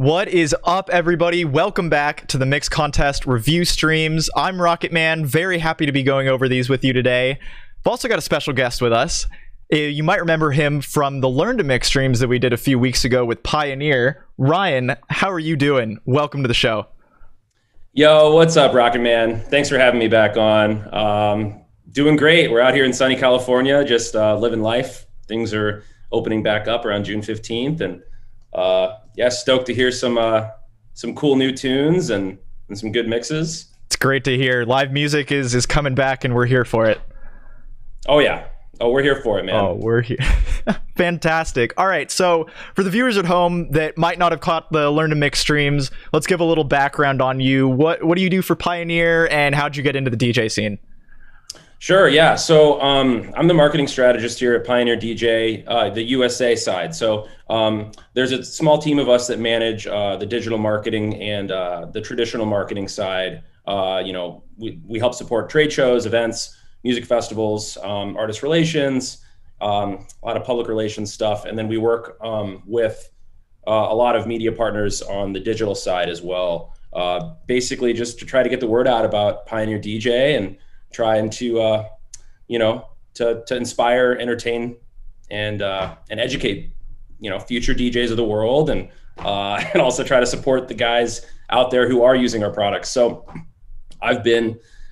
What is up, everybody? Welcome back to the Mix Contest review streams. I'm Rocketman, very happy to be going over these with you today. I've also got a special guest with us. You might remember him from the Learn to Mix streams that we did a few weeks ago with Pioneer. Ryan, how are you doing? Welcome to the show. Yo, what's up, Rocketman? Thanks for having me back on. Doing great. We're out here in sunny California, just living life. Things are opening back up around June 15th, and yeah, stoked to hear some cool new tunes and some good mixes. It's great to hear. Live music is coming back, and we're here for it. Oh yeah. Oh, we're here for it, man. Oh, we're here. Fantastic. All right, so for the viewers at home that might not have caught the Learn to Mix streams, let's give a little background on you. What do you do for Pioneer, and how'd you get into the DJ scene? Sure, yeah. So I'm the marketing strategist here at Pioneer DJ, the USA side. So there's a small team of us that manage the digital marketing and the traditional marketing side. We help support trade shows, events, music festivals, artist relations, a lot of public relations stuff. And then we work with a lot of media partners on the digital side as well. Basically just to try to get the word out about Pioneer DJ and trying to, to inspire, entertain, and educate, future DJs of the world, and also try to support the guys out there who are using our products. So I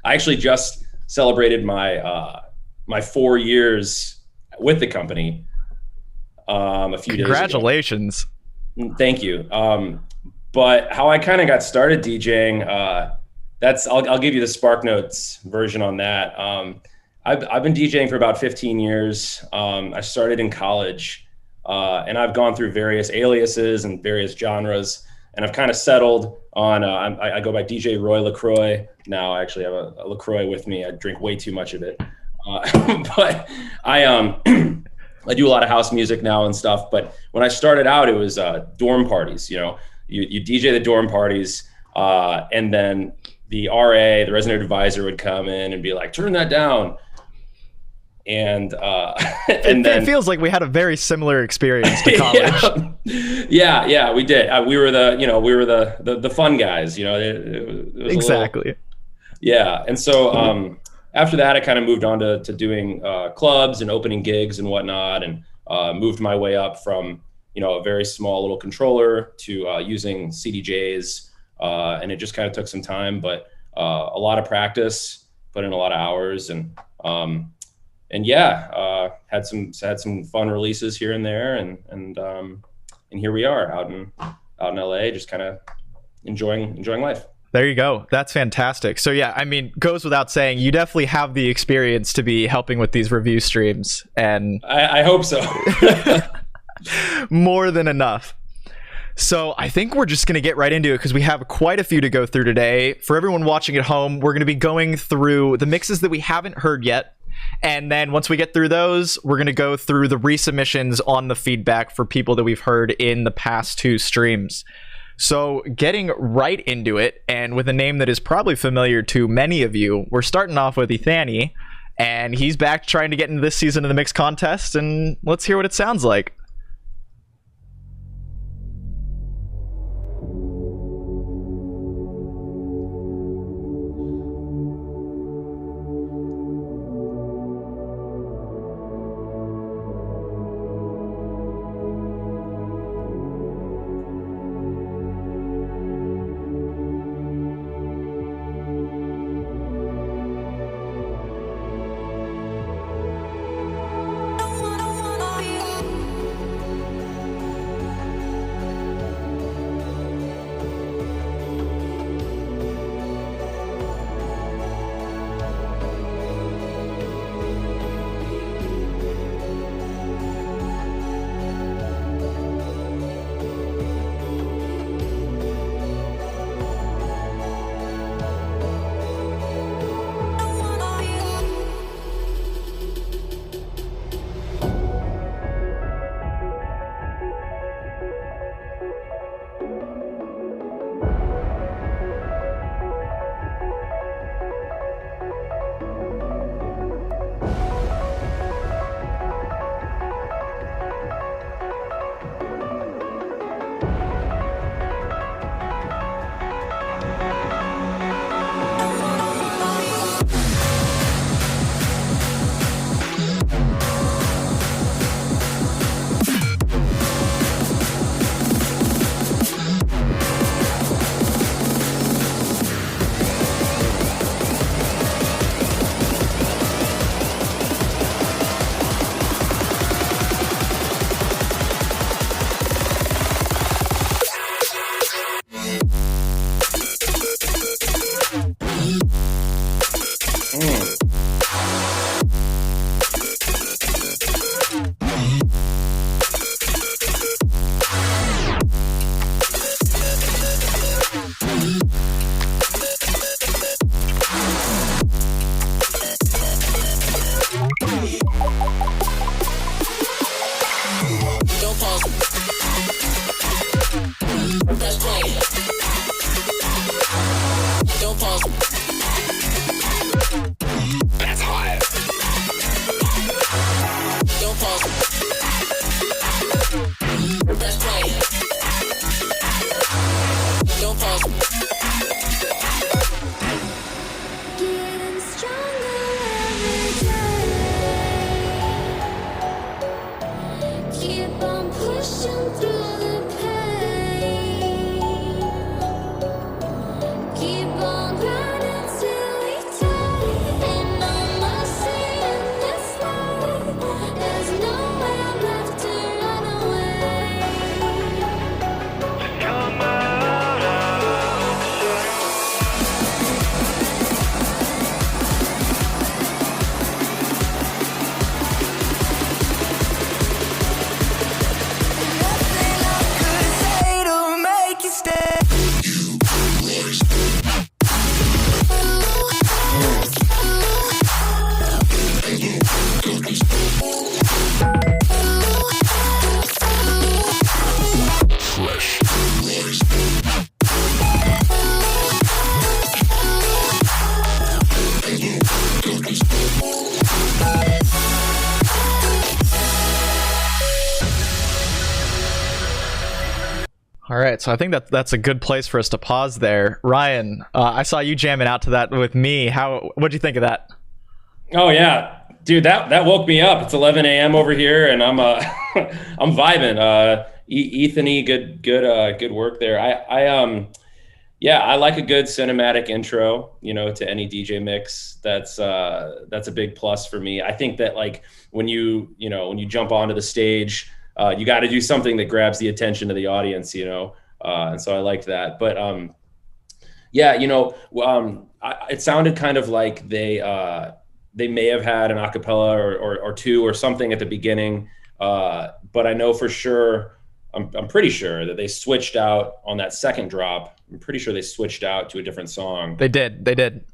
actually just celebrated my 4 years with the company a few days ago. Congratulations. Thank you. But how I kind of got started DJing, I'll give you the Spark Notes version on that. I've been DJing for about 15 years. I started in college, and I've gone through various aliases and various genres, and I've kind of settled on, I go by DJ Roy LaCroix. Now I actually have a LaCroix with me. I drink way too much of it. But I do a lot of house music now and stuff. But when I started out, it was dorm parties. You DJ the dorm parties, and then the RA, the resident advisor, would come in and be like, turn that down. And it feels like we had a very similar experience to college. yeah, we did. We were the fun guys, it was exactly. Yeah. And so after that, I kind of moved on to doing clubs and opening gigs and whatnot, and moved my way up from, a very small little controller to using CDJs. And it just kind of took some time, but a lot of practice, put in a lot of hours, and had some fun releases here and there, and here we are out in LA, just kind of enjoying life. There you go. That's fantastic. So yeah, I mean, goes without saying, you definitely have the experience to be helping with these review streams, and I hope so. More than enough. So I think we're just going to get right into it because we have quite a few to go through today. For everyone watching at home, we're going to be going through the mixes that we haven't heard yet. And then once we get through those, we're going to go through the resubmissions on the feedback for people that we've heard in the past two streams. So getting right into it, and with a name that is probably familiar to many of you, we're starting off with Ethani, and he's back trying to get into this season of the Mix Contest, and let's hear what it sounds like. pause. That's hot. Don't pause. Press play. Don't pause. Getting stronger every day. Keep on pushing through the pain. Keep on grinding till we die. Ain't no mercy in this life. There's nowhere left to run away. All right, so I think that's a good place for us to pause there. Ryan, I saw you jamming out to that with me. What'd you think of that? Oh yeah, dude, that woke me up. It's 11 a.m. over here, and I'm I'm vibing. Ethan E, good work there. I like a good cinematic intro, to any DJ mix. That's a big plus for me. I think that like when you jump onto the stage, you got to do something that grabs the attention of the audience, and so I liked that. But it sounded kind of like they may have had an acapella or two or something at the beginning, but I know for sure, I'm pretty sure that they switched out on that second drop. I'm pretty sure they switched out to a different song. They did.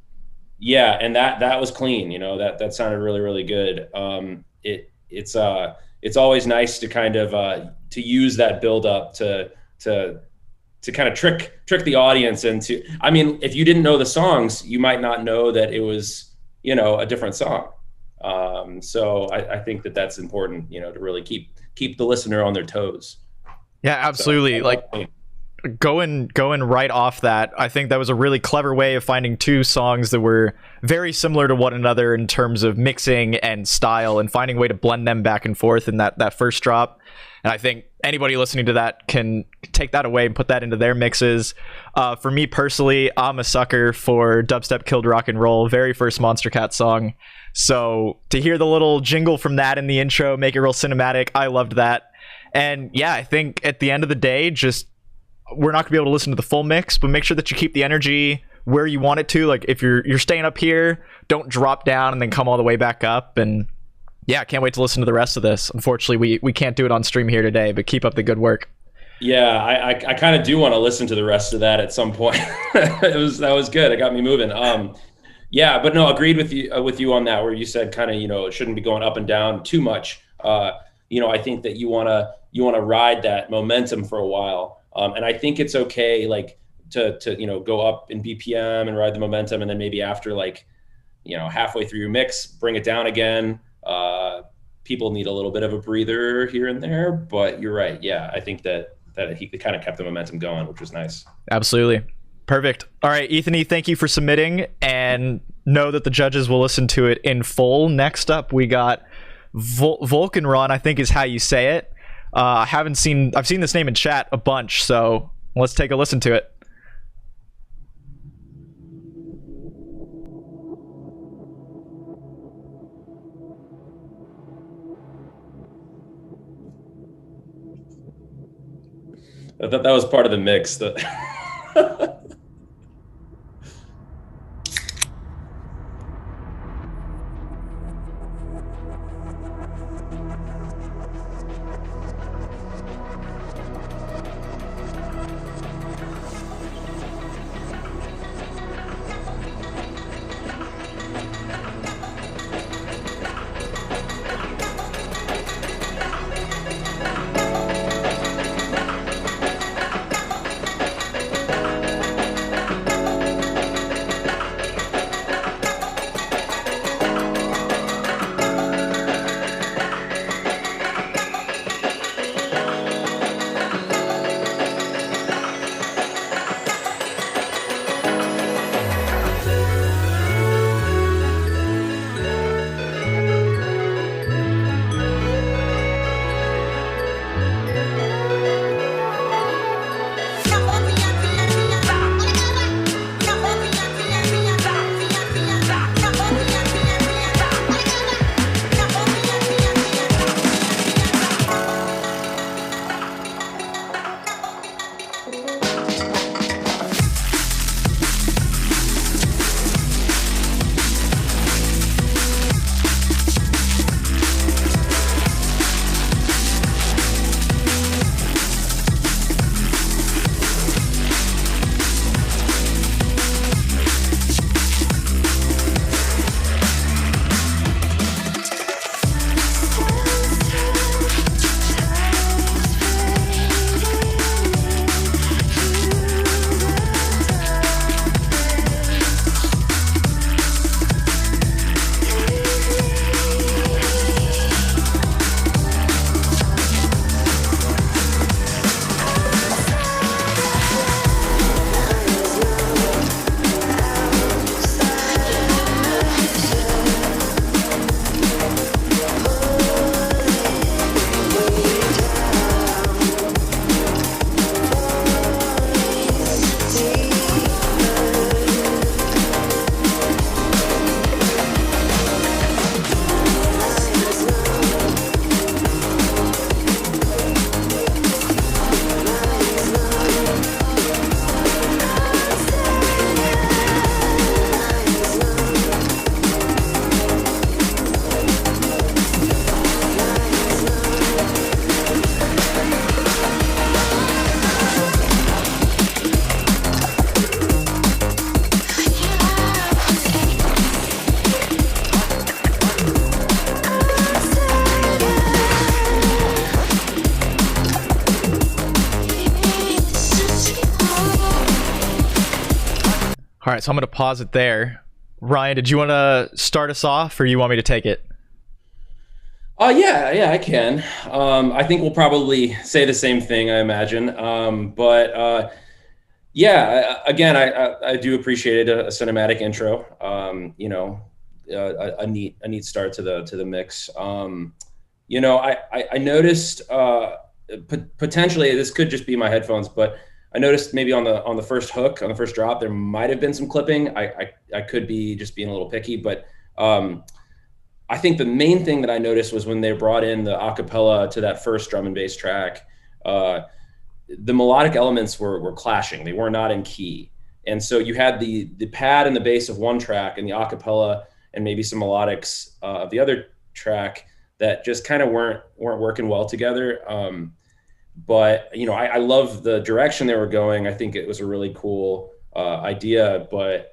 Yeah, and that was clean. That sounded really, really good. It's always nice to kind of to use that build up to kind of trick the audience into. I mean, if you didn't know the songs, you might not know that it was a different song. So I think that's important, to really keep the listener on their toes. Yeah, absolutely. So, going right off that, I think that was a really clever way of finding two songs that were very similar to one another in terms of mixing and style, and finding a way to blend them back and forth in that first drop. And I think anybody listening to that can take that away and put that into their mixes. For me personally, I'm a sucker for Dubstep Killed Rock and Roll, very first Monster Cat song. So to hear the little jingle from that in the intro, make it real cinematic, I loved that. And yeah, I think at the end of the day, we're not gonna be able to listen to the full mix, but make sure that you keep the energy where you want it to. Like if you're staying up here, don't drop down and then come all the way back up. And yeah, I can't wait to listen to the rest of this. Unfortunately, we can't do it on stream here today, but keep up the good work. Yeah, I kind of do want to listen to the rest of that at some point. That was good. It got me moving. Yeah, but no, agreed with you on that, where you said kind of, it shouldn't be going up and down too much. I think that you want to ride that momentum for a while. And I think it's okay, like to go up in BPM and ride the momentum, and then maybe after halfway through your mix, bring it down again. People need a little bit of a breather here and there, but you're right. Yeah, I think that he kind of kept the momentum going, which was nice. Absolutely. Perfect. All right, Ethan E., thank you for submitting, and know that the judges will listen to it in full. Next up, we got Vulcanron, I think is how you say it. I've seen this name in chat a bunch, so let's take a listen to it. I thought that was part of the mix. All right, so I'm going to pause it there. Ryan, did you want to start us off, or you want me to take it? Yeah, I can. I think we'll probably say the same thing, I imagine. Yeah, again, I do appreciate a cinematic intro. A neat start to the mix. I noticed potentially this could just be my headphones, but I noticed maybe on the first hook, on the first drop, there might have been some clipping. I could be just being a little picky, but I think the main thing that I noticed was when they brought in the acapella to that first drum and bass track, the melodic elements were clashing. They were not in key. And so you had the pad and the bass of one track and the acapella and maybe some melodics of the other track that just kind of weren't working well together. But I love the direction they were going. I think it was a really cool idea, but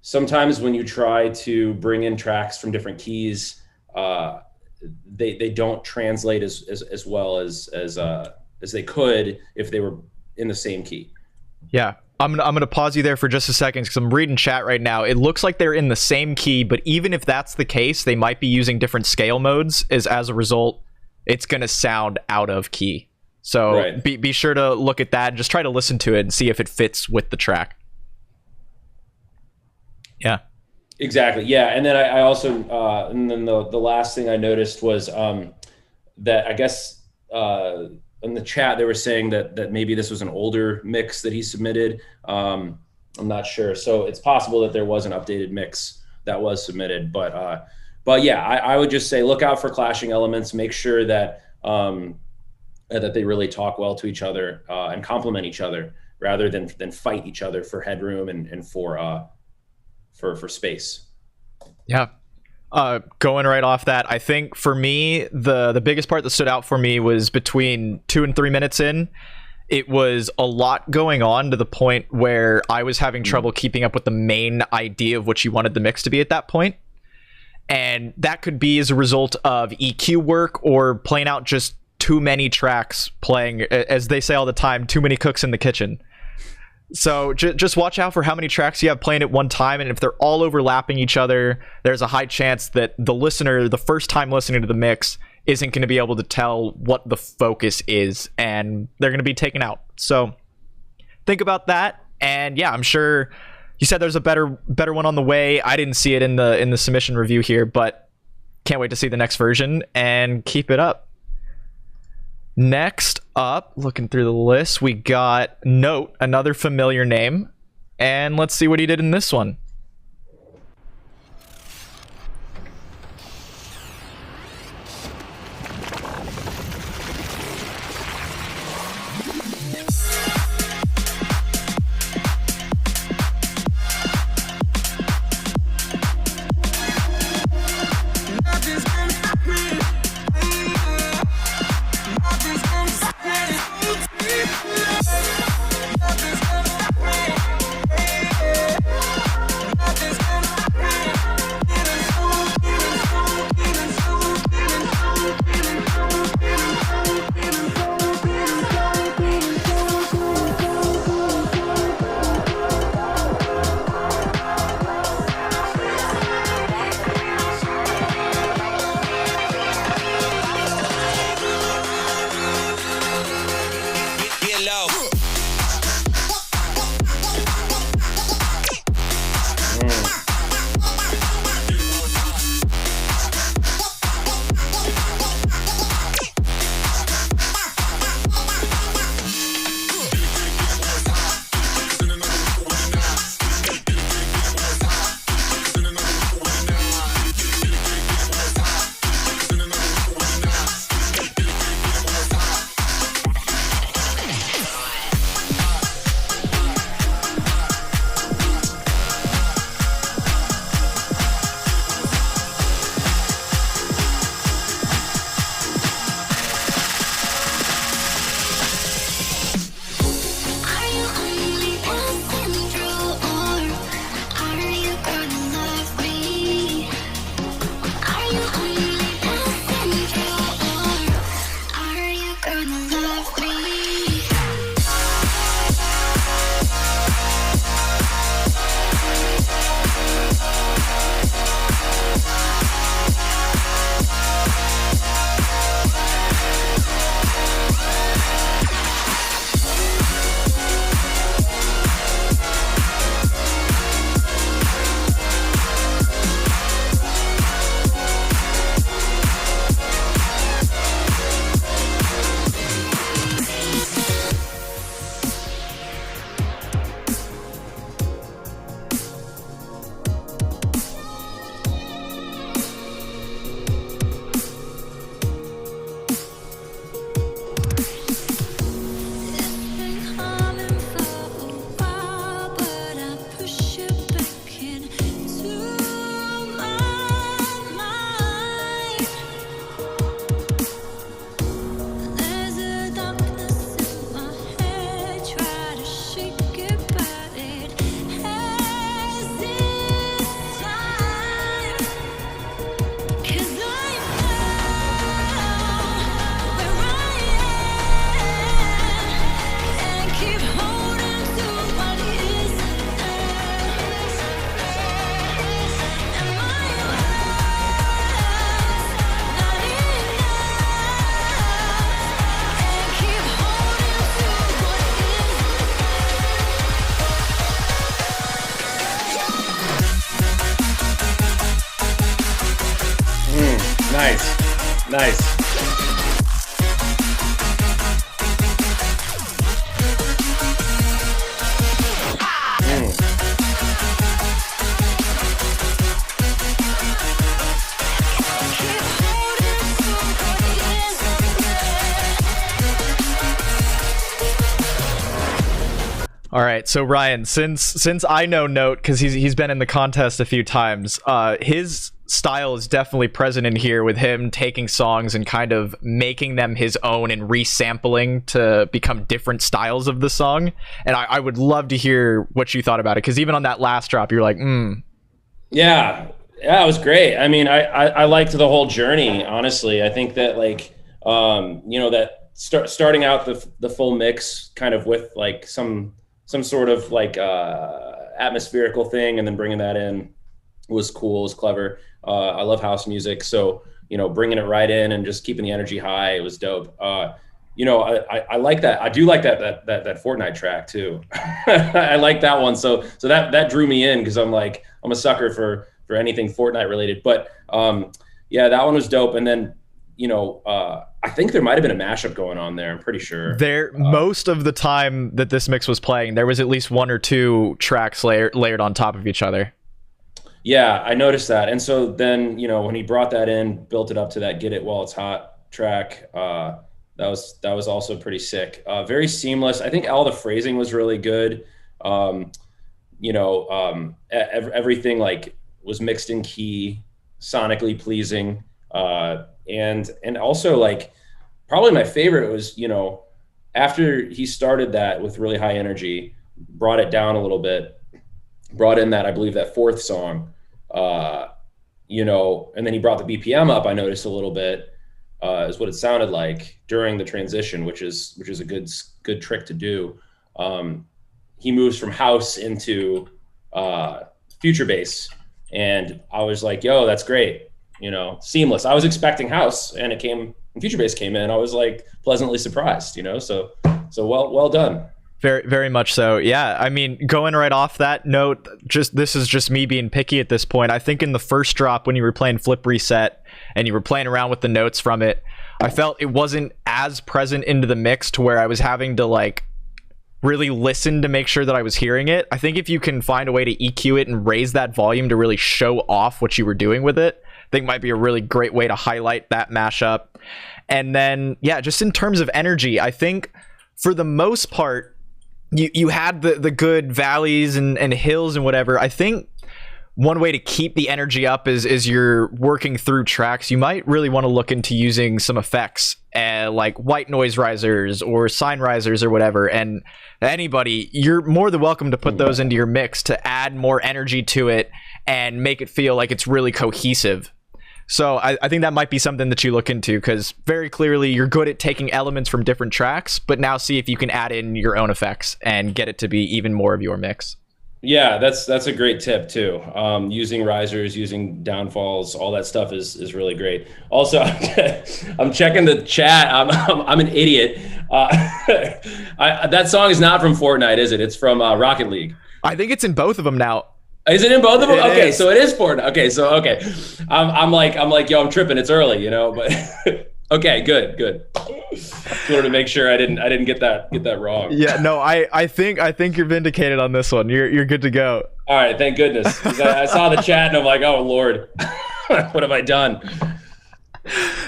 sometimes when you try to bring in tracks from different keys, they don't translate as well as they could if they were in the same key. Yeah. I'm gonna pause you there for just a second because I'm reading chat right now. It looks like they're in the same key, but even if that's the case, they might be using different scale modes. As a result, it's gonna sound out of key. So right. be sure to look at that and just try to listen to it and see if it fits with the track. Yeah. Exactly. Yeah. And then I also and then the last thing I noticed was that I guess in the chat they were saying that maybe this was an older mix that he submitted. I'm not sure. So it's possible that there was an updated mix that was submitted, but yeah, I would just say look out for clashing elements. Make sure that that they really talk well to each other and complement each other rather than fight each other for headroom and for space. Yeah. Going right off that, I think for me, the biggest part that stood out for me was between 2 and 3 minutes in. It was a lot going on to the point where I was having trouble keeping up with the main idea of what you wanted the mix to be at that point. And that could be as a result of EQ work or plain out just too many tracks playing, as they say all the time, too many cooks in the kitchen. So just watch out for how many tracks you have playing at one time, and if they're all overlapping each other, there's a high chance that the listener, the first time listening to the mix, isn't going to be able to tell what the focus is, and they're going to be taken out. So think about that, and yeah, I'm sure you said there's a better one on the way. I didn't see it in the submission review here, but can't wait to see the next version, and keep it up. Next up, looking through the list, we got Note, another familiar name. And let's see what he did in this one. Nice. All right, so Ryan, since I know Note because he's been in the contest a few times, his style is definitely present in here with him taking songs and kind of making them his own and resampling to become different styles of the song. And I would love to hear what you thought about it because even on that last drop, you're like, Yeah, it was great. I mean, I liked the whole journey. Honestly, I think that like that starting out the full mix kind of with like some sort of like atmospherical thing, and then bringing that in was cool, was clever. I love house music, so bringing it right in and just keeping the energy high, it was dope. I like that. I do like that Fortnite track too. I like that one. So that drew me in because I'm a sucker for anything Fortnite related. But yeah, that one was dope. And then I think there might have been a mashup going on there. I'm pretty sure. Most of the time that this mix was playing, there was at least one or two tracks layered on top of each other. Yeah, I noticed that. And so then, when he brought that in, built it up to that "Get It While It's Hot" track, that was also pretty sick. Very seamless. I think all the phrasing was really good. Everything like was mixed in key, sonically pleasing. And also like probably my favorite was, after he started that with really high energy, brought it down a little bit, brought in that, I believe that fourth song, and then he brought the BPM up, I noticed a little bit, is what it sounded like during the transition, which is a good trick to do. He moves from house into future bass, and I was like, yo, that's great. Seamless. I was expecting house, and future bass came in. I was like pleasantly surprised, so well done. Very, very much so. Yeah. I mean, going right off that note, this is just me being picky at this point. I think in the first drop when you were playing Flip Reset and you were playing around with the notes from it, I felt it wasn't as present into the mix to where I was having to like really listen to make sure that I was hearing it. I think if you can find a way to EQ it and raise that volume to really show off what you were doing with it, I think might be a really great way to highlight that mashup. And then, yeah, just in terms of energy, I think for the most part, you had the good valleys and hills and whatever. I think one way to keep the energy up is you're working through tracks. You might really want to look into using some effects like white noise risers or sine risers or whatever. And anybody, you're more than welcome to put those into your mix to add more energy to it and make it feel like it's really cohesive. So I think that might be something that you look into because very clearly you're good at taking elements from different tracks, but now see if you can add in your own effects and get it to be even more of your mix. Yeah, that's a great tip too. Using risers, using downfalls, all that stuff is really great. Also, I'm checking the chat. I'm an idiot. That song is not from Fortnite, is it? It's from Rocket League. I think it's in both of them now. Is it in both of them? It okay, is. so it is Fortnite. Okay. I'm like, yo, I'm tripping. It's early, but okay, good. Just wanted to make sure I didn't get that wrong. Yeah, no, I think you're vindicated on this one. You're good to go. All right, thank goodness. 'Cause I saw the chat and I'm like, oh Lord, what have I done?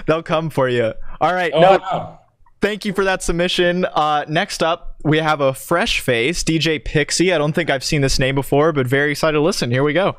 They'll come for you. All right, Oh, no, wow. thank you for that submission. Next up, we have a fresh face, DJ Pixie. I don't think I've seen this name before, but very excited to listen. Here we go.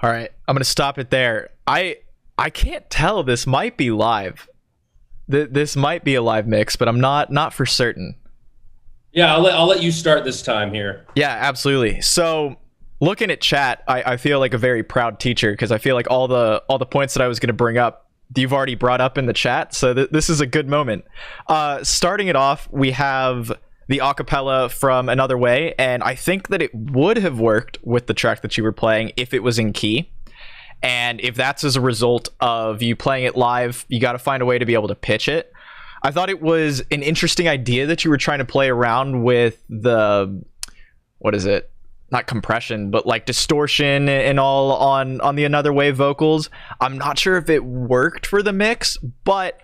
All right, I'm gonna stop it there. I can't tell. This might be live. This might be a live mix, but I'm not for certain. Yeah, I'll let you start this time here. Yeah, absolutely. So looking at chat, I feel like a very proud teacher because I feel like all the points that I was going to bring up, you've already brought up in the chat. So this is a good moment. Starting it off, we have the acapella from Another Way, and I think that it would have worked with the track that you were playing if it was in key. And if that's as a result of you playing it live, you got to find a way to be able to pitch it. I thought it was an interesting idea that you were trying to play around with the, what is it? Not compression, but like distortion and all on the Another Way vocals. I'm not sure if it worked for the mix, but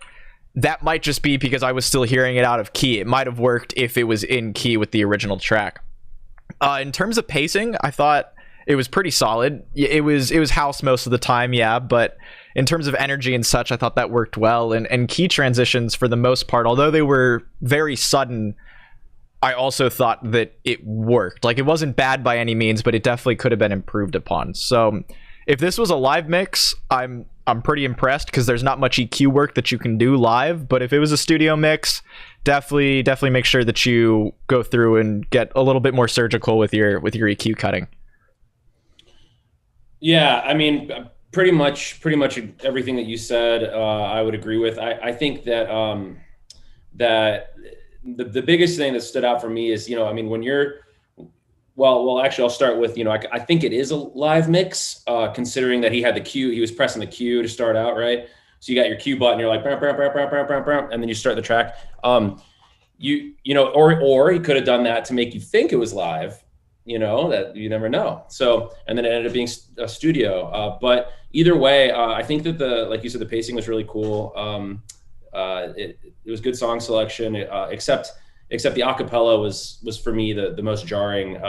that might just be because I was still hearing it out of key. It might have worked if it was in key with the original track. In terms of pacing, I thought it was pretty solid. It was house most of the time, yeah, but in terms of energy and such, I thought that worked well. And key transitions, for the most part, although they were very sudden, I also thought that it worked. Like, it wasn't bad by any means, but it definitely could have been improved upon. So if this was a live mix, I'm pretty impressed because there's not much EQ work that you can do live. But if it was a studio mix, definitely make sure that you go through and get a little bit more surgical with your EQ cutting. Yeah, I mean, pretty much everything that you said, I would agree with. I think that that the biggest thing that stood out for me is, I mean, when you're, well, actually, I'll start with, I think it is a live mix, considering that he had the cue, he was pressing the cue to start out, right? So you got your cue button, you're like, "Brum, brum, brum, brum, brum, brum, brum," and then you start the track. Or he could have done that to make you think it was live. That you never know. So, and then it ended up being a studio. But either way, I think that like you said, the pacing was really cool. It was good song selection, except the acapella was for me the most jarring.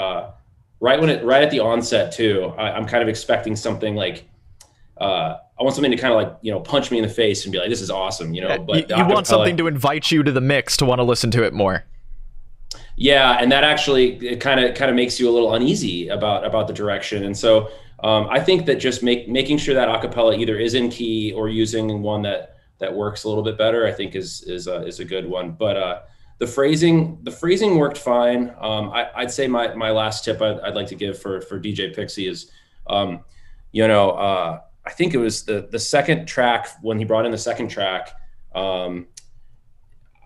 Right at the onset too. I'm kind of expecting something like, I want something to kind of like, punch me in the face and be like, this is awesome, But you want something to invite you to the mix to want to listen to it more. Yeah, and that actually it kind of makes you a little uneasy about the direction, and so I think that just making sure that acapella either is in key or using one that works a little bit better, I think is a good one. But the phrasing worked fine. I'd say my last tip I'd like to give for DJ Pixie is, I think it was the second track when he brought in the second track.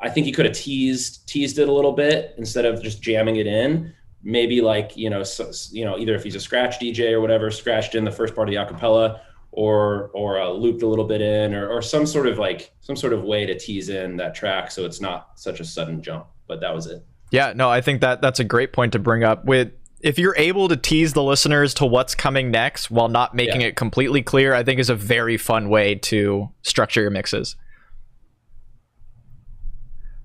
I think he could have teased it a little bit instead of just jamming it in. Maybe like, either if he's a scratch DJ or whatever, scratched in the first part of the acapella or looped a little bit in or some sort of way to tease in that track so it's not such a sudden jump. But that was it. Yeah, no, I think that's a great point to bring up. If you're able to tease the listeners to what's coming next while not making it completely clear, I think is a very fun way to structure your mixes.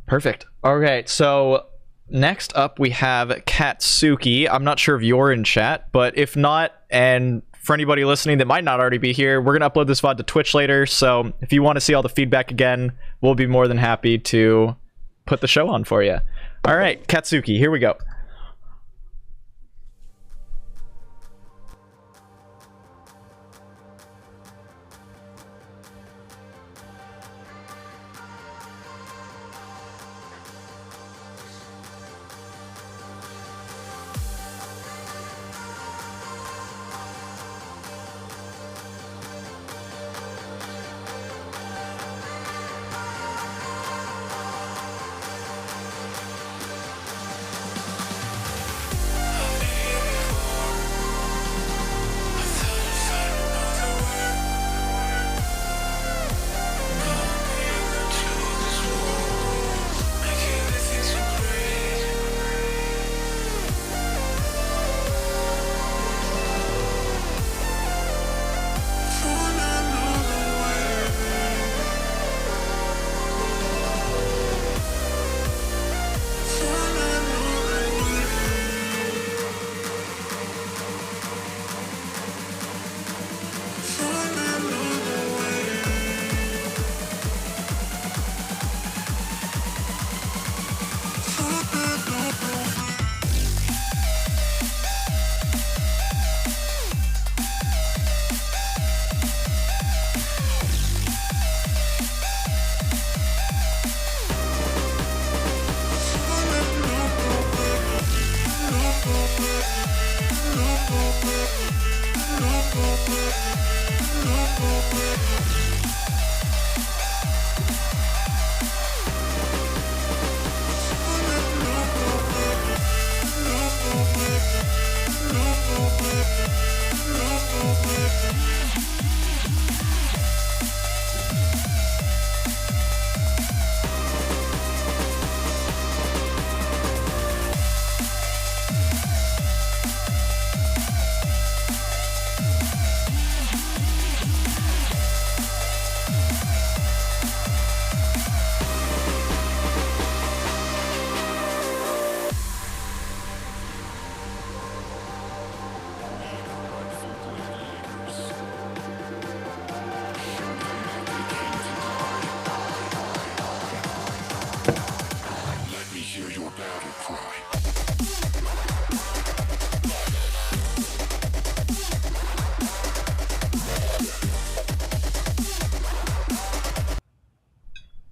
Perfect. Okay, so next up we have Katsuki. I'm not sure if you're in chat, but if not, and for anybody listening that might not already be here, we're going to upload this VOD to Twitch later, so if you want to see all the feedback again, we'll be more than happy to put the show on for you. All right, Katsuki, here we go.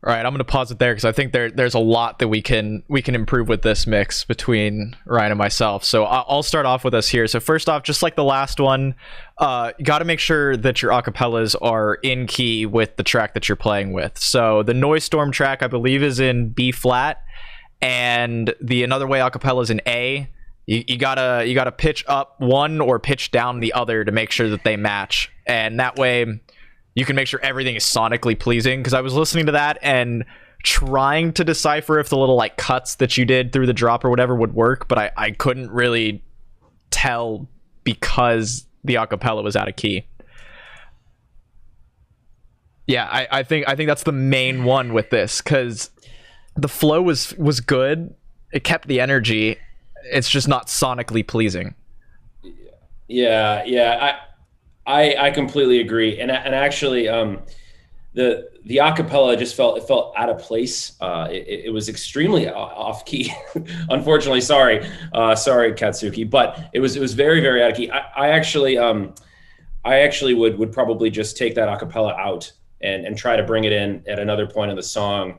All right, I'm going to pause it there because I think there's a lot that we can improve with this mix between Ryan and myself. So I'll start off with us here. So first off, just like the last one, you got to make sure that your acapellas are in key with the track that you're playing with. So the Noise Storm track, I believe, is in B flat, and the Another Way acapella is in A. You gotta pitch up one or pitch down the other to make sure that they match, and that way you can make sure everything is sonically pleasing. Because I was listening to that and trying to decipher if the little like cuts that you did through the drop or whatever would work, but I couldn't really tell because the acapella was out of key. Yeah, I think that's the main one with this, because the flow was good. It kept the energy. It's just not sonically pleasing. Yeah. I completely agree, and actually, the acapella just felt out of place. It was extremely off key. Unfortunately, sorry, Katsuki, but it was very, very out of key. I actually would probably just take that acapella out and try to bring it in at another point in the song.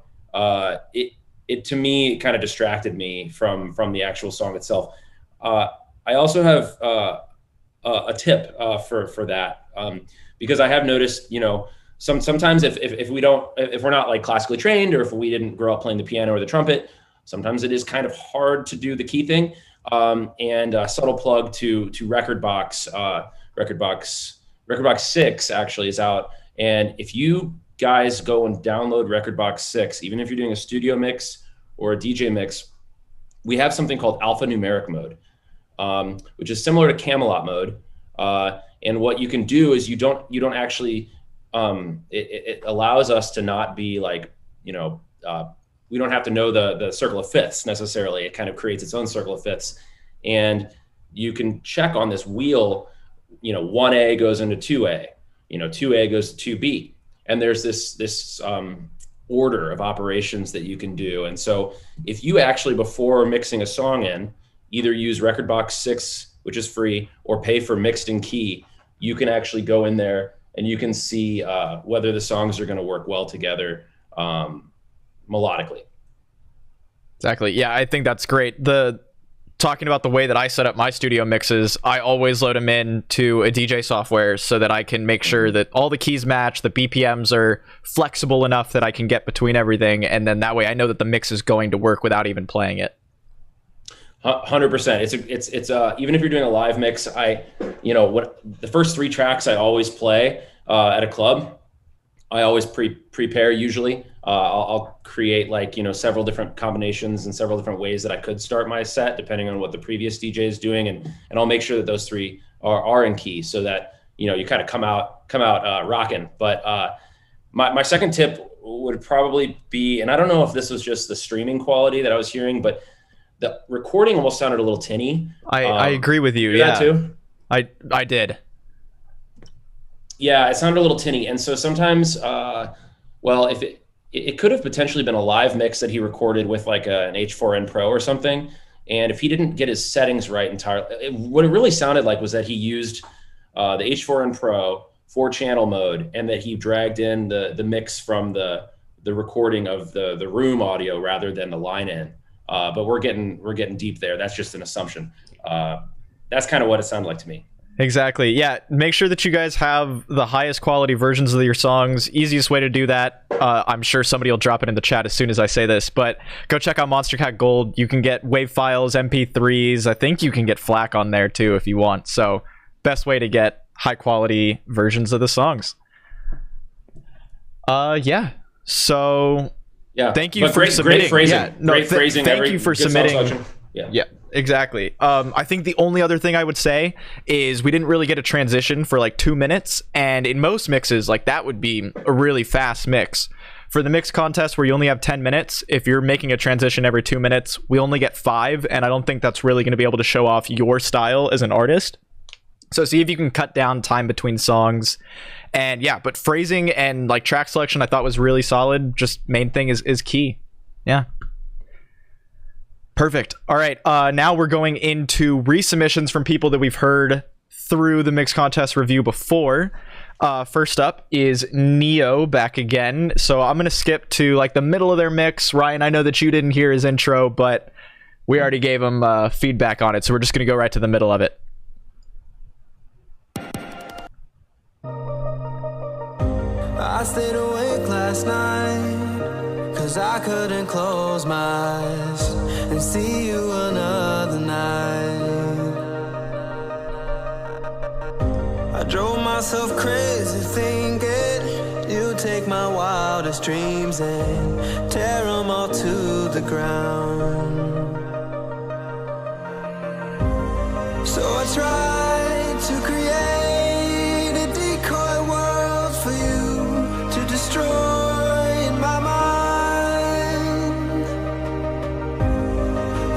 It to me kind of distracted me from the actual song itself. I also have a tip for that, because I have noticed, sometimes if we're not like classically trained, or if we didn't grow up playing the piano or the trumpet, sometimes it is kind of hard to do the key thing. And a subtle plug to Rekordbox. Rekordbox 6 actually is out, and if you guys go and download Rekordbox 6, even if you're doing a studio mix or a DJ mix, we have something called alphanumeric mode, which is similar to Camelot mode. And what you can do is you don't actually, it allows us to not be like, we don't have to know the circle of fifths necessarily. It kind of creates its own circle of fifths. And you can check on this wheel, 1A goes into 2A, 2A goes to 2B. And there's this order of operations that you can do. And so if you actually, before mixing a song in, either use Rekordbox 6, which is free, or pay for mixed in key, you can actually go in there and you can see whether the songs are going to work well together melodically. Exactly. Yeah, I think that's great. Talking about the way that I set up my studio mixes, I always load them into a DJ software so that I can make sure that all the keys match, the BPMs are flexible enough that I can get between everything, and then that way I know that the mix is going to work without even playing it. 100%. It's even if you're doing a live mix, the first 3 tracks I always play at a club, I always prepare usually. I'll create several different combinations and several different ways that I could start my set depending on what the previous DJ is doing, and I'll make sure that those 3 are in key so that you kind of come out rocking. But my second tip would probably be, and I don't know if this was just the streaming quality that I was hearing, but the recording almost sounded a little tinny. I agree with you. Yeah, that too. I did. Yeah, it sounded a little tinny, and so sometimes, if it could have potentially been a live mix that he recorded with like an H4n Pro or something, and if he didn't get his settings right entirely, what it really sounded like was that he used the H4n Pro 4-channel mode, and that he dragged in the mix from the recording of the room audio rather than the line in. But we're getting deep there. That's just an assumption. That's kind of what it sounded like to me. Exactly. Yeah. Make sure that you guys have the highest quality versions of your songs. Easiest way to do that. I'm sure somebody will drop it in the chat as soon as I say this, but go check out Monster Cat Gold. You can get WAV files, MP3s. I think you can get FLAC on there too if you want. So best way to get high quality versions of the songs. Yeah. So Yeah. thank you But for great, submitting. Great phrasing. Yeah. No, great phrasing. Thank you for good song submitting. selection. Yeah, exactly. I think the only other thing I would say is we didn't really get a transition for like 2 minutes, and in most mixes, like that would be a really fast mix. For the mix contest where you only have 10 minutes, if you're making a transition every 2 minutes, we only get 5, and I don't think that's really going to be able to show off your style as an artist. So see if you can cut down time between songs. And yeah, but phrasing and like track selection I thought was really solid. Just main thing is key. Yeah. Perfect. All right. Now we're going into resubmissions from people that we've heard through the mix contest review before. First up is Neo back again. So I'm going to skip to like the middle of their mix. Ryan, I know that you didn't hear his intro, but we already gave him feedback on it. So we're just going to go right to the middle of it. I stayed awake last night, 'cause I couldn't close my eyes and see you another night. I drove myself crazy thinking you'd take my wildest dreams and tear them all to the ground. So I tried to create a decoy world for you to destroy in my mind.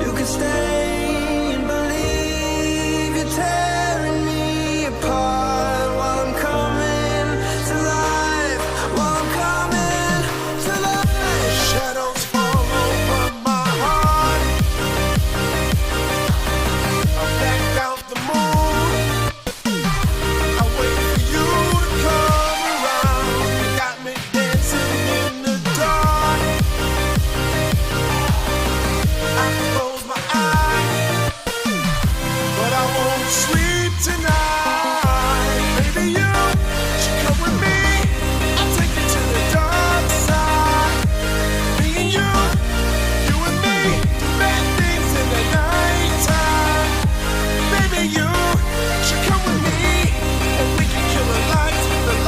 You could stay and believe you're tearing me apart while I'm coming to life, while I'm coming to life. Shadows fall over my heart. I blacked out the moon. I wait for you to come around. You got me dancing in the dark. I close my eyes, but I won't sleep tonight. Maybe you should come with me. I'll take you to the dark side. Me and you and me, do bad things in the nighttime. Maybe you should come with me, and we can kill the lights when they're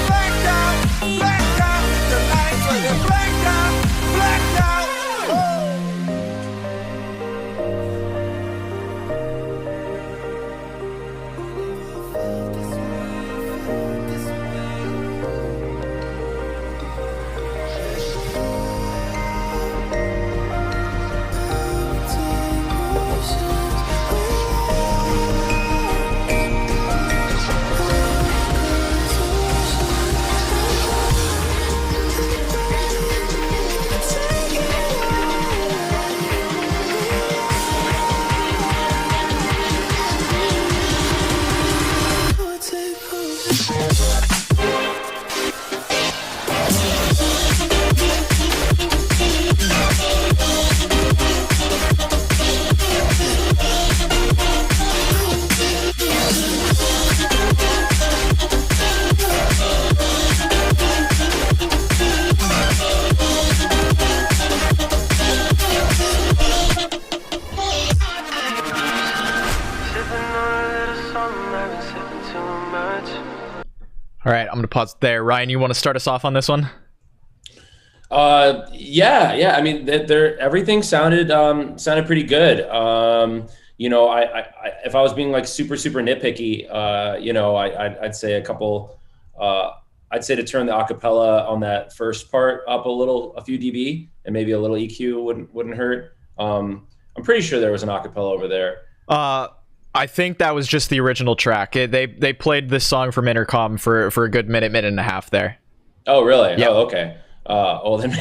blacked out, the lights when they're blacked out. Oh. All right. I'm going to pause there. Ryan, you want to start us off on this one? Yeah. I mean, everything sounded pretty good. You know, I if I was being like super nitpicky, you know, I'd say a couple. I'd say to turn the acapella on that first part up a few dB, and maybe a little EQ wouldn't hurt. I'm pretty sure there was an acapella over there. I think that was just the original track. They played this song from Intercom for a good minute and a half there. Oh, really? Yep. Oh, okay. Well, then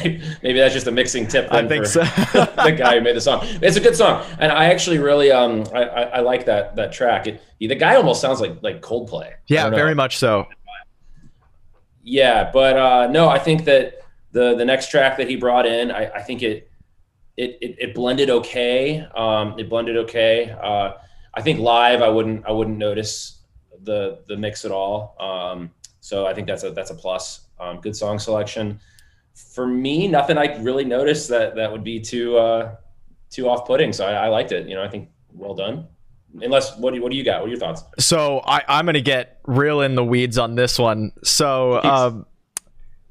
maybe that's just a mixing tip. I think so. The guy who made the song. It's a good song, and I actually really I like that track. The guy almost sounds like Coldplay. Yeah, very much so. Yeah, but no, I think that the next track that he brought in, I think it it blended okay. It blended okay. I think live, I wouldn't notice the mix at all. So I think that's a plus. Good song selection. For me, nothing I really noticed that would be too off-putting. So I liked it. I think well done. Unless, what do you got? What are your thoughts? So I'm gonna get real in the weeds on this one. So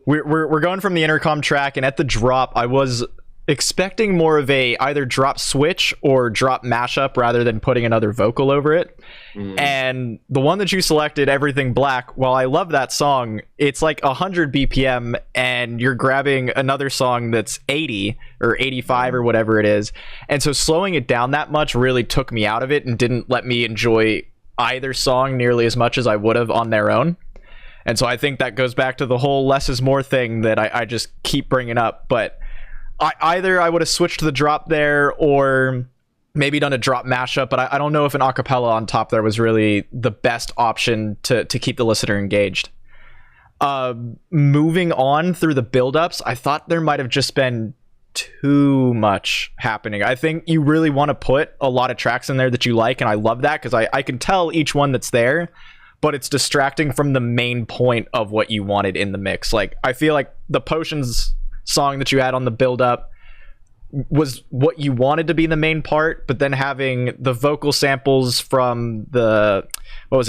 we're going from the intercom track, and at the drop, I was expecting more of a either drop switch or drop mashup rather than putting another vocal over it. And the one that you selected, Everything Black, while I love that song, it's like 100 BPM, and you're grabbing another song that's 80 or 85 or whatever it is. And so slowing it down that much really took me out of it and didn't let me enjoy either song nearly as much as I would have on their own. And so I think that goes back to the whole less is more thing that I just keep bringing up. But either I would have switched to the drop there or maybe done a drop mashup, but I don't know if an acapella on top there was really the best option to keep the listener engaged. Moving on through the buildups, I thought there might have just been too much happening. I think you really want to put a lot of tracks in there that you like, and I love that because I can tell each one that's there, but it's distracting from the main point of what you wanted in the mix. Like, I feel like the Potions song that you had on the build up was what you wanted to be the main part, but then having the vocal samples from the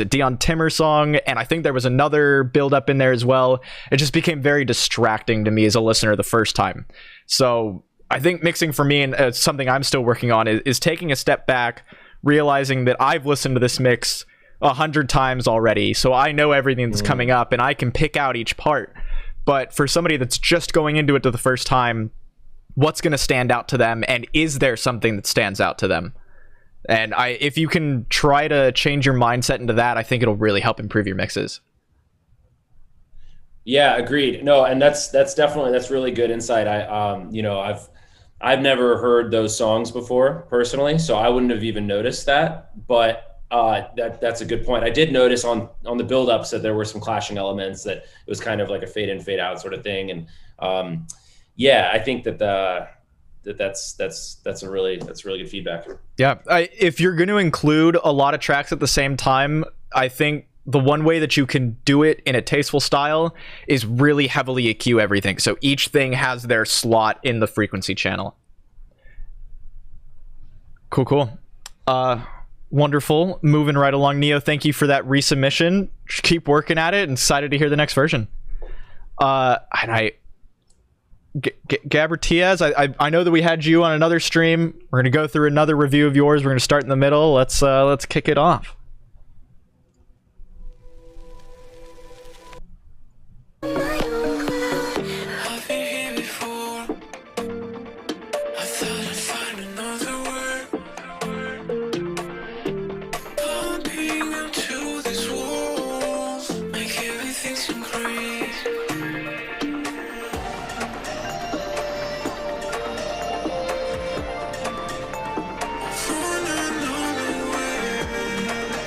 Dion Timmer song, and I think there was another build up in there as well, it just became very distracting to me as a listener the first time. So I think mixing for me, and something I'm still working on, is taking a step back, realizing that I've listened to this mix 100 times already, so I know everything that's coming up and I can pick out each part. But for somebody that's just going into it to the first time, what's going to stand out to them, and is there something that stands out to them? And if you can try to change your mindset into that, I think it'll really help improve your mixes. Yeah, agreed. No, and that's really good insight. I've never heard those songs before personally, so I wouldn't have even noticed that. But that's a good point. I did notice on the build-ups that there were some clashing elements, that it was kind of like a fade in, fade out sort of thing. And I think that's really good feedback. Yeah, if you're going to include a lot of tracks at the same time, I think the one way that you can do it in a tasteful style is really heavily EQ everything. So each thing has their slot in the frequency channel. Cool. Wonderful. Moving right along, Neo, thank you for that resubmission. Keep working at it, and excited to hear the next version. Gabritiaz, I know that we had you on another stream. We're going to go through another review of yours. We're going to start in the middle. Let's kick it off. I've been here before. I thought I'd find another word. Pumping into these walls, make everything seem crazy. Find another way.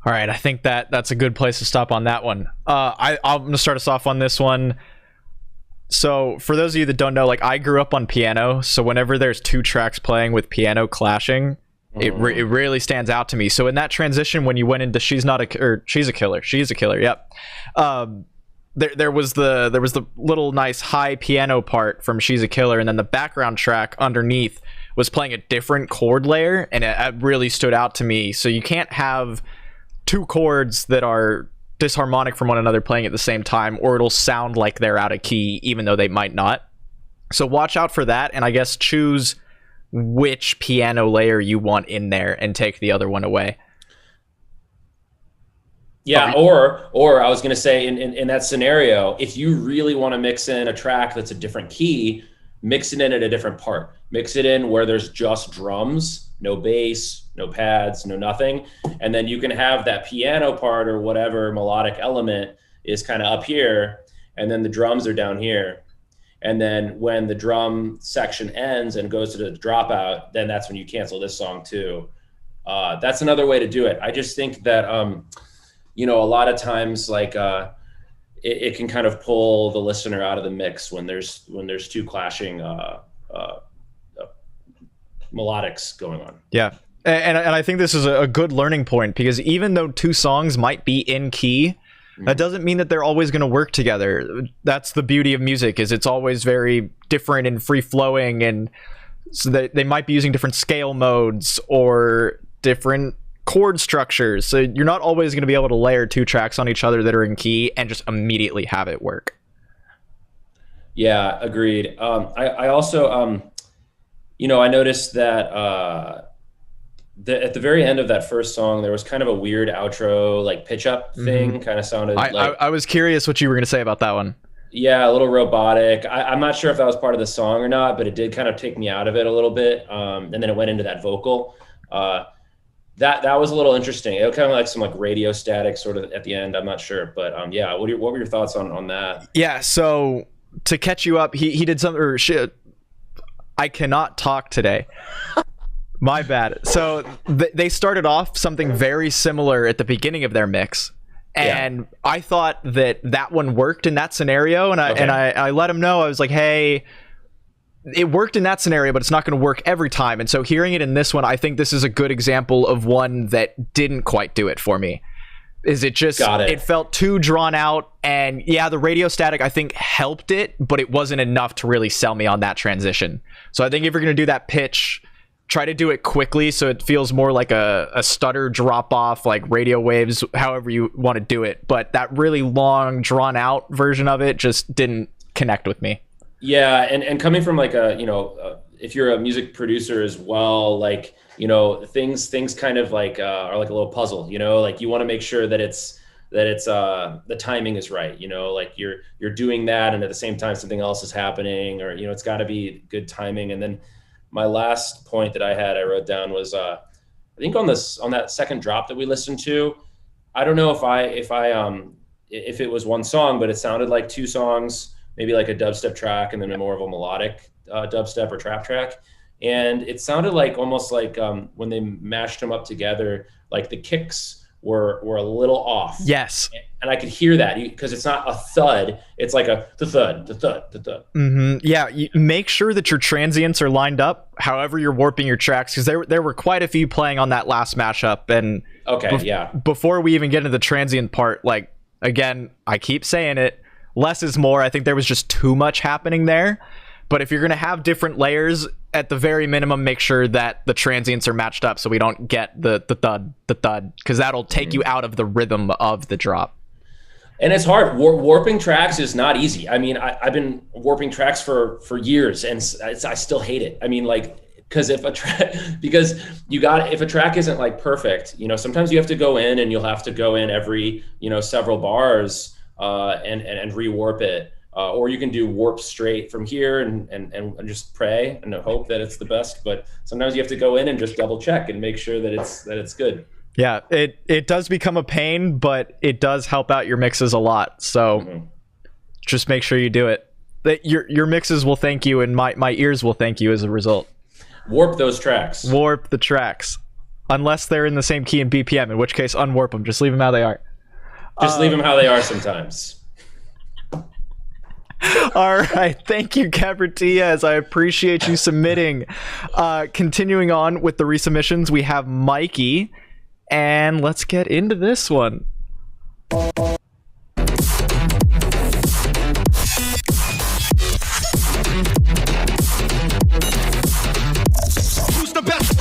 All right, I think that's a good place to stop on that one. I'm gonna start us off on this one. So for those of you that don't know, like I grew up on piano, so whenever there's two tracks playing with piano clashing, it really stands out to me. So in that transition, when you went into she's a killer, yep. There was the little nice high piano part from She's a Killer, and then the background track underneath was playing a different chord layer, and it really stood out to me. So you can't have two chords that are disharmonic from one another playing at the same time, or it'll sound like they're out of key even though they might not. So watch out for that, and I guess choose which piano layer you want in there and take the other one away. Yeah, or I was going to say in that scenario, if you really want to mix in a track that's a different key, mix it in at a different part. Mix it in where there's just drums, no bass, no pads, no nothing. And then you can have that piano part or whatever melodic element is kind of up here, and then the drums are down here. And then when the drum section ends and goes to the dropout, then that's when you cancel this song too. That's another way to do it. I just think that, a lot of times like it can kind of pull the listener out of the mix when there's two clashing melodics going on. Yeah. And I think this is a good learning point, because even though two songs might be in key, that doesn't mean that they're always going to work together. That's the beauty of music, is it's always very different and free flowing, and so they might be using different scale modes or different chord structures. So you're not always going to be able to layer two tracks on each other that are in key and just immediately have it work. Yeah, agreed. I also, I noticed that at the very end of that first song, there was kind of a weird outro, like pitch up thing. Kind of sounded like. I was curious what you were going to say about that one. Yeah, a little robotic. I'm not sure if that was part of the song or not, but it did kind of take me out of it a little bit. And then it went into that vocal. That was a little interesting. It was kind of like some like radio static sort of at the end. I'm not sure, but yeah. What were your thoughts on that? Yeah. So to catch you up, he did something. Or shit, I cannot talk today. My bad. So they started off something very similar at the beginning of their mix, and I thought that one worked in that scenario, and I let him know. I was like, hey, it worked in that scenario, but it's not going to work every time. And so hearing it in this one, I think this is a good example of one that didn't quite do it for me. Is it just it felt too drawn out, and yeah, the radio static I think helped it, but it wasn't enough to really sell me on that transition. So I think if you're going to do that pitch, try to do it quickly so it feels more like a stutter drop off, like radio waves, however you want to do it. But that really long, drawn out version of it just didn't connect with me. Yeah, and coming from like if you're a music producer as well, like, things kind of like are like a little puzzle, like you want to make sure that it's the timing is right, like you're doing that, and at the same time something else is happening, or it's got to be good timing. And then my last point that I wrote down was I think on that second drop that we listened to, I don't know if it was one song, but it sounded like two songs, maybe like a dubstep track and then a more of a melodic dubstep or trap track. And it sounded like almost like when they mashed them up together, like the kicks were a little off. Yes. And I could hear that because it's not a thud. It's like the thud. Mm-hmm. Yeah. You make sure that your transients are lined up, however you're warping your tracks, because there were quite a few playing on that last mashup. And before we even get into the transient part, like, again, I keep saying it, less is more. I think there was just too much happening there. But if you're going to have different layers, at the very minimum, make sure that the transients are matched up so we don't get the thud, because that'll take you out of the rhythm of the drop. And it's hard. Warping tracks is not easy. I mean, I've been warping tracks for years, and I still hate it. I mean, like, because if a track isn't like perfect, sometimes you have to go in, and you'll have to go in every, several bars and rewarp it. Or you can do warp straight from here and just pray and hope that it's the best. But sometimes you have to go in and just double check and make sure that it's good. Yeah, it does become a pain, but it does help out your mixes a lot. So just make sure you do it. That your mixes will thank you, and my ears will thank you as a result. Warp those tracks. Warp the tracks. unless they're in the same key and BPM, in which case unwarp them. Just leave them how they are. Just leave them how they are sometimes. All right, thank you, Gabriel Diaz. I appreciate you submitting. Continuing on with the resubmissions, we have Mikey, and let's get into this one. Who's the best?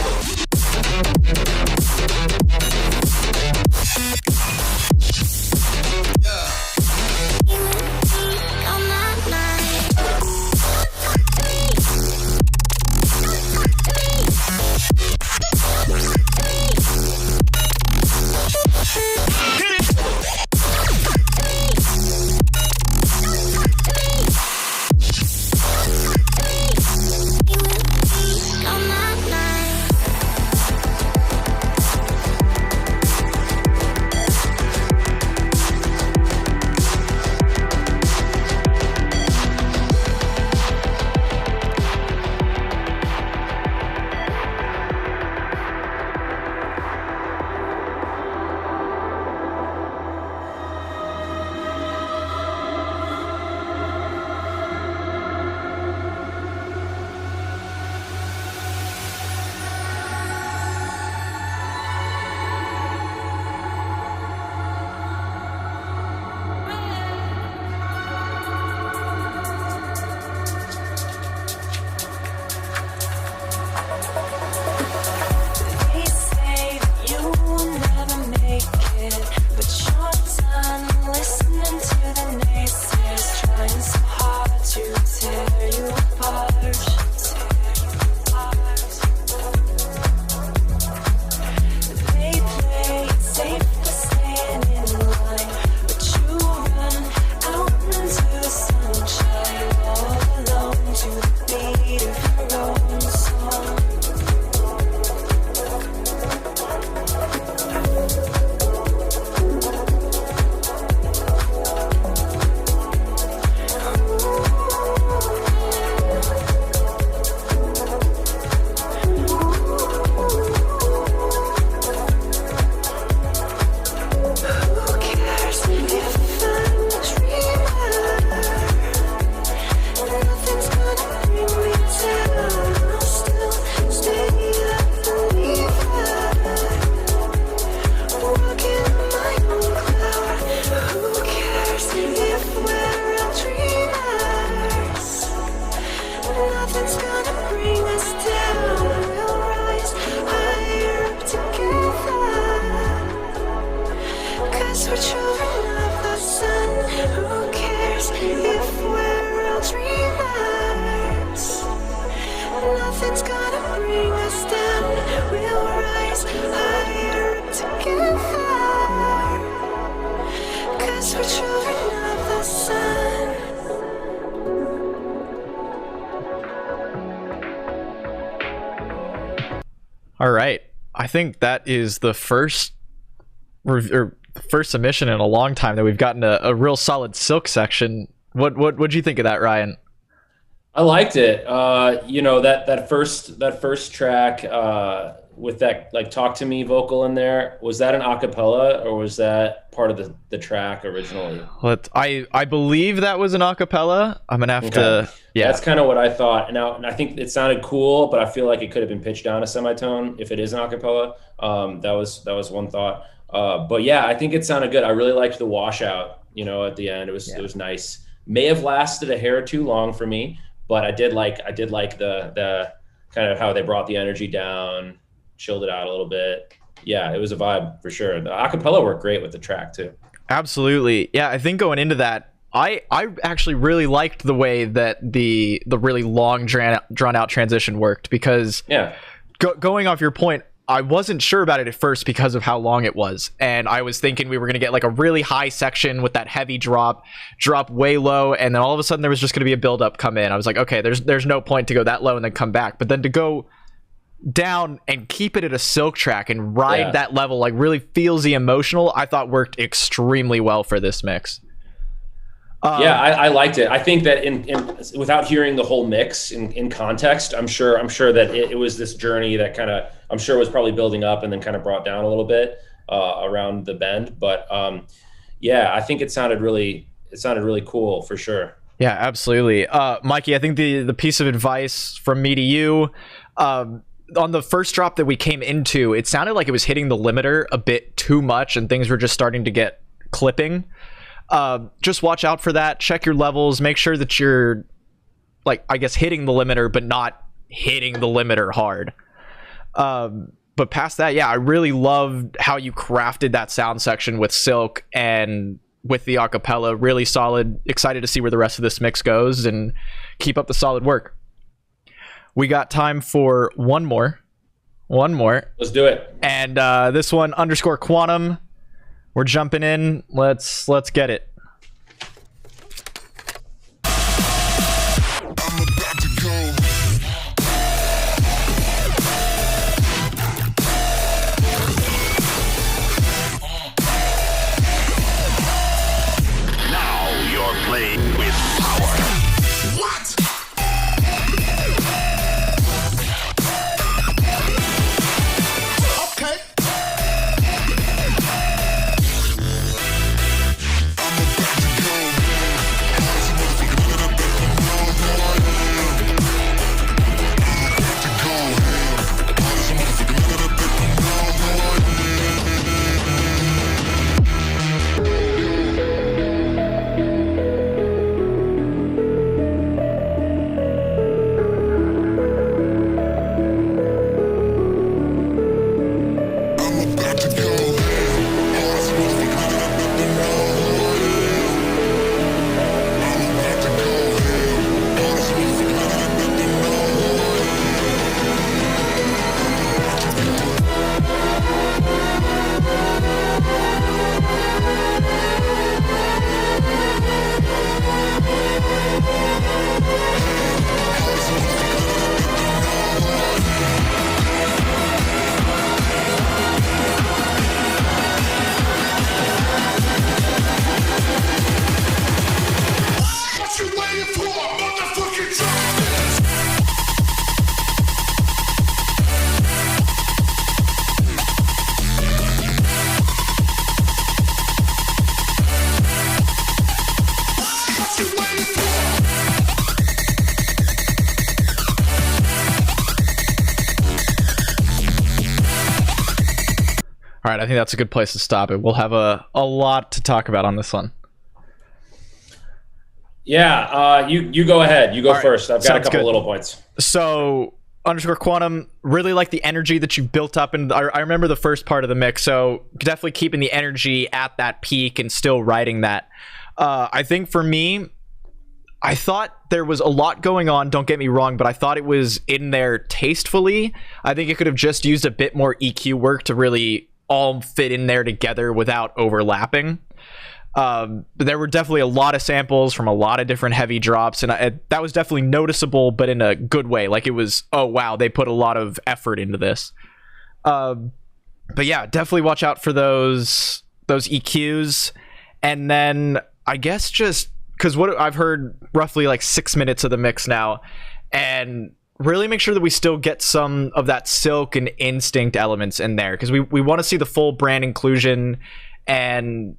They say that you will never make it, but you're done listening to the naysayers, trying so hard to tear you apart. They play it safe for staying in line, but you run out into the sunshine all alone to the beat of your own song. Who cares if I'm a dreamer? Nothing's gonna bring me down. I'll still stay a believer, walking on my own cloud. Who cares if we're all dreamers? Nothing's gonna bring us down. We'll rise higher up together. 'Cause we're children of the sun. Who cares if we're all dreamers? Nothing's gonna bring us down. We'll rise higher up together. 'Cause we're children of the sun. All right, I think that is the first first submission in a long time that we've gotten a real solid Silk section. What'd you think of that, Ryan? I liked it. You know, that first track with that like "Talk to Me" vocal in there, was that an acapella or was that part of the track originally? I believe that was an acapella. I'm gonna have to. Yeah, That's kind of what I thought. Now, and I think it sounded cool, but I feel like it could have been pitched down a semitone if it is an acapella. That was one thought. But yeah, I think it sounded good. I really liked the washout. You know, at the end, it was nice. May have lasted a hair too long for me, but I did like the kind of how they brought the energy down, chilled it out a little bit. Yeah, it was a vibe for sure. The acapella worked great with the track too. absolutely. Yeah, I think going into that, I actually really liked the way that the really long drawn out transition worked, because Yeah. going off your point, I wasn't sure about it at first because of how long it was, and I was thinking we were going to get like a really high section with that heavy drop way low, and then all of a sudden there was just going to be a build up come in. I was like, okay, there's no point to go that low and then come back, but then to go down and keep it at a Silk track and ride that level, like really feelsy emotional, I thought worked extremely well for this mix. Yeah, I liked it. I think that in without hearing the whole mix in context, I'm sure that it was this journey that kind of, I'm sure was probably building up and then kind of brought down a little bit around the bend. But yeah, I think it sounded really cool for sure. Yeah, absolutely. Mikey, I think the piece of advice from me to you, on the first drop that we came into, it sounded like it was hitting the limiter a bit too much and things were just starting to get clipping. Just watch out for that. Check your levels. Make sure that you're, like, I guess, hitting the limiter, but not hitting the limiter hard. But past that, yeah, I really loved how you crafted that sound section with Silk and with the acapella. Really solid. Excited to see where the rest of this mix goes, and keep up the solid work. We got time for one more. Let's do it. And this one, _Quantum. We're jumping in. Let's get it. I'm about to go. Now you're playing with power. What? Okay. I'm about to go. What you waiting for, motherfucking drums? What you waiting for? All right, I think that's a good place to stop it. We'll have a lot to talk about on this one. Yeah, you go ahead. You go right, first. I've got a sounds couple good. little points. So, _Quantum, really like the energy that you built up. And I remember the first part of the mix. So, definitely keeping the energy at that peak and still riding that. I think for me, I thought there was a lot going on, don't get me wrong, but I thought it was in there tastefully. I think it could have just used a bit more EQ work to really all fit in there together without overlapping. But there were definitely a lot of samples from a lot of different heavy drops, and that was definitely noticeable, but in a good way. Like, it was, oh wow, they put a lot of effort into this. But yeah, definitely watch out for those EQs. And then I guess just because what I've heard roughly like 6 minutes of the mix now, and really make sure that we still get some of that Silk and Instinct elements in there, because we want to see the full brand inclusion. And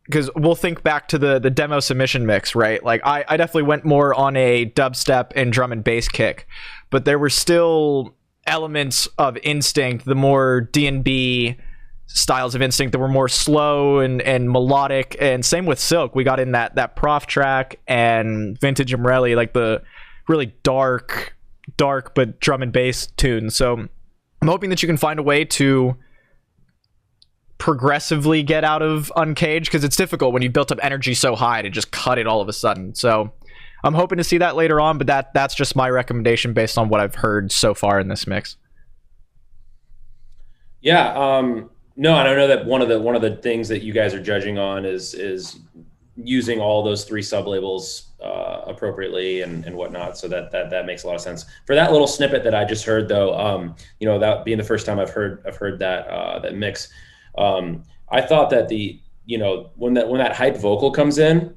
because we'll think back to the demo submission mix, right? Like, I definitely went more on a dubstep and drum and bass kick, but there were still elements of Instinct, the more D&B styles of Instinct that were more slow and melodic. And same with Silk. We got in that prof track and Vintage Umbrelli, like the really dark but drum and bass tunes. So I'm hoping that you can find a way to progressively get out of Uncaged, because it's difficult when you've built up energy so high to just cut it all of a sudden. So I'm hoping to see that later on, but that's just my recommendation based on what I've heard so far in this mix. Yeah, no, and I know that one of the things that you guys are judging on is using all those three sub-labels appropriately and whatnot. So that makes a lot of sense. For that little snippet that I just heard, though, that being the first time I've heard that mix, I thought that when that hype vocal comes in,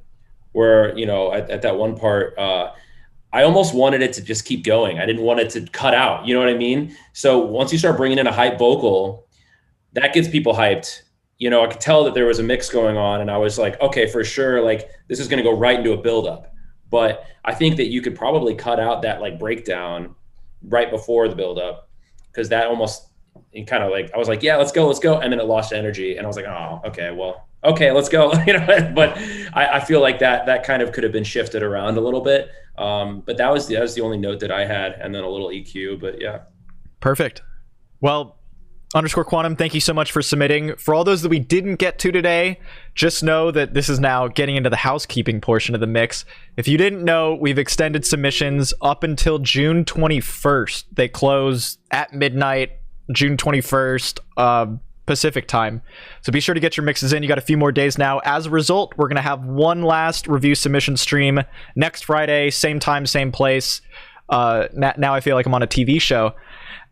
where, at that one part, I almost wanted it to just keep going. I didn't want it to cut out. You know what I mean? So once you start bringing in a hype vocal, that gets people hyped. I could tell that there was a mix going on, and I was like, okay, for sure, like this is going to go right into a buildup. But I think that you could probably cut out that like breakdown right before the buildup, because that almost kind of like, I was like, yeah, let's go, and then it lost energy, and I was like, oh, okay, let's go. But I feel like that kind of could have been shifted around a little bit. But that was the only note that I had, and then a little EQ. But yeah, perfect. Well, _Quantum, thank you so much for submitting. For all those that we didn't get to today, just know that this is now getting into the housekeeping portion of the mix. If you didn't know, we've extended submissions up until June 21st. They close at midnight, June 21st, Pacific time. So be sure to get your mixes in. You got a few more days now. As a result, we're going to have one last review submission stream next Friday, same time, same place. Now I feel like I'm on a TV show.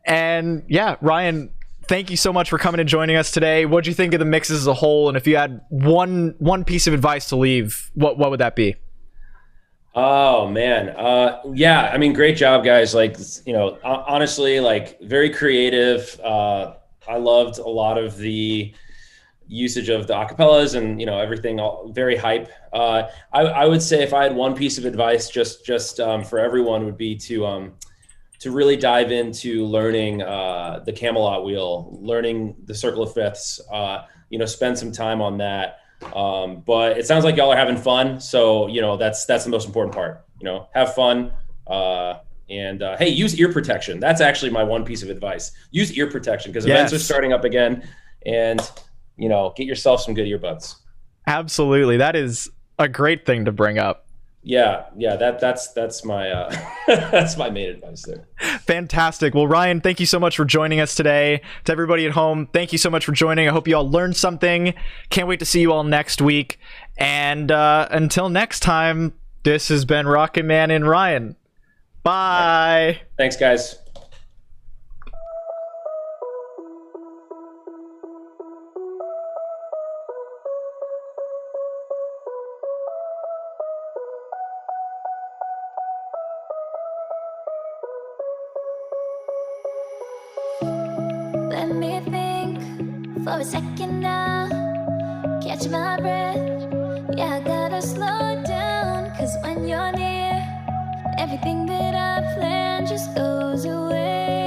And yeah, Ryan, thank you so much for coming and joining us today. What'd you think of the mixes as a whole? And if you had one piece of advice to leave, what would that be? Oh man. Yeah. I mean, great job, guys. Like, honestly, like very creative. I loved a lot of the usage of the acapellas and, everything, all very hype. I would say if I had one piece of advice, just for everyone, would be to really dive into learning the Camelot wheel, learning the circle of fifths, spend some time on that. But it sounds like y'all are having fun. So, that's the most important part, have fun. And hey, use ear protection. That's actually my one piece of advice. Use ear protection because events are starting up again, and, get yourself some good earbuds. Absolutely. That is a great thing to bring up. Yeah, that's my that's my main advice there. Fantastic. Well, Ryan, thank you so much for joining us today. To everybody at home, thank you so much for joining. I hope you all learned something. Can't wait to see you all next week. And until next time, this has been Rocketman and Ryan. Bye. Thanks, guys. Let me think for a second now. Catch my breath. Yeah, I gotta slow down. 'Cause when you're near, everything that I planned just goes away.